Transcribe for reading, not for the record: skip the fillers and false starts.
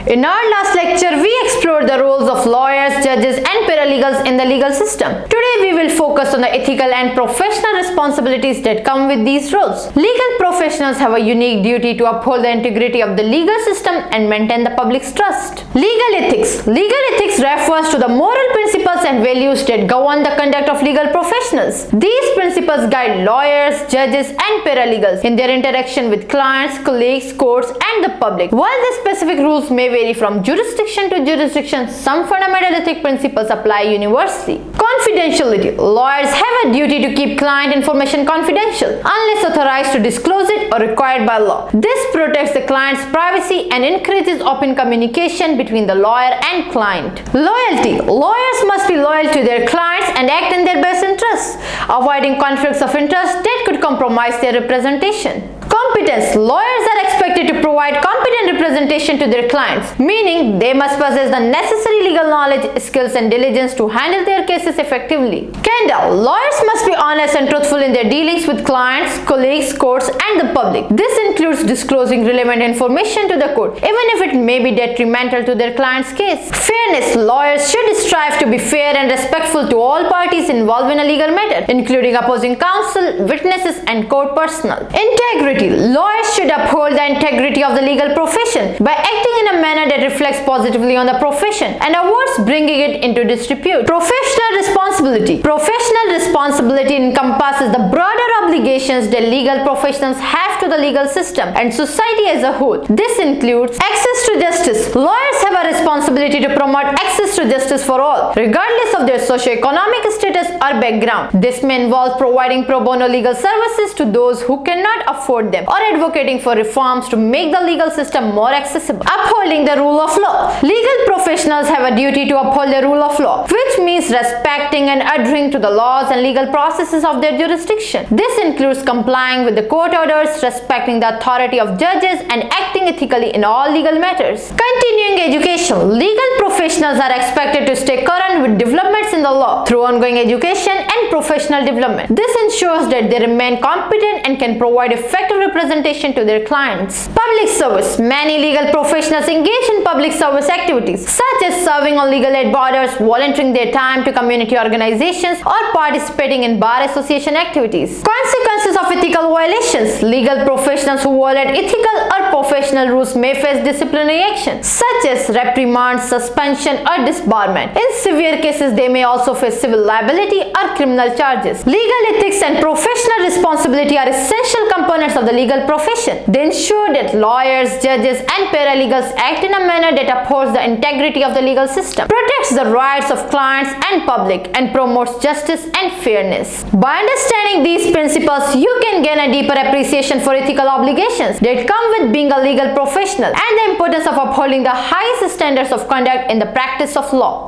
In our last lecture, we explored the roles of lawyers, judges, and paralegals in the legal system. Today, we will focus on the ethical and professional responsibilities that come with these roles. Legal professionals have a unique duty to uphold the integrity of the legal system and maintain the public's trust. Legal ethics. Legal ethics refers to the moral principles and values that govern the conduct of legal professionals. These principles guide lawyers, judges, and paralegals in their interaction with clients, colleagues, courts, and the public. While the specific rules may vary from jurisdiction to jurisdiction, some fundamental ethical principles apply universally. Confidentiality. Lawyers have a duty to keep client information confidential unless authorized to disclose it or required by law. This protects the client's privacy and encourages open communication between the lawyer and client. Loyalty. Lawyers must be loyal to their clients and act in their best interests, avoiding conflicts of interest that could compromise their representation. Competence. Lawyers are expected to provide competent representation to their clients, meaning they must possess the necessary legal knowledge, skills, and diligence to handle their cases effectively. Candor. Lawyers must be honest and truthful in their dealings with clients, colleagues, courts, and the public. This includes disclosing relevant information to the court, even if it may be detrimental to their client's case. Fairness. Lawyers should strive to be fair and respectful to all parties involved in a legal matter, including opposing counsel, witnesses, and court personnel. Integrity. Lawyers should uphold the integrity of the legal profession by acting in a manner that reflects positively on the profession and avoids bringing it into disrepute. Professional responsibility. Professional responsibility encompasses the broader obligations that legal professionals have to the legal system and society as a whole. This includes access to justice. Lawyers have a responsibility to promote access to justice for all, regardless of their socio-economic status or background. This may involve providing pro bono legal services to those who cannot afford them, or advocating for reforms to make the legal system more accessible. Upholding the rule of law. Legal professionals have a duty to uphold the rule of law, which means respecting and adhering to the laws and legal processes of their jurisdiction. This includes complying with the court orders, respecting the authority of judges, and acting ethically in all legal matters. Continuing education. Legal professionals are expected to stay current with developments in the law through ongoing education and professional development. This ensures that they remain competent and can provide effective representation to their clients. Public service. Many legal professionals engage in public service activities such as serving on legal aid boards, volunteering their time to community organizations, or participating in bar association activities. Consequences of ethical violations. Legal professionals who violate ethical or professional rules may face disciplinary action such as reprimand, suspension, or disbarment. In severe cases, they may also face civil liability or criminal charges. Legal ethics and professional responsibility are essential components of the legal profession. They ensure that lawyers, judges, and paralegals act in a manner that upholds the integrity of the legal system, protects the rights of clients and public, and promotes justice and fairness. By understanding these principles, you can gain a deeper appreciation for ethical obligations that come with being a legal professional and the importance of upholding the highest standards of conduct in the practice of law.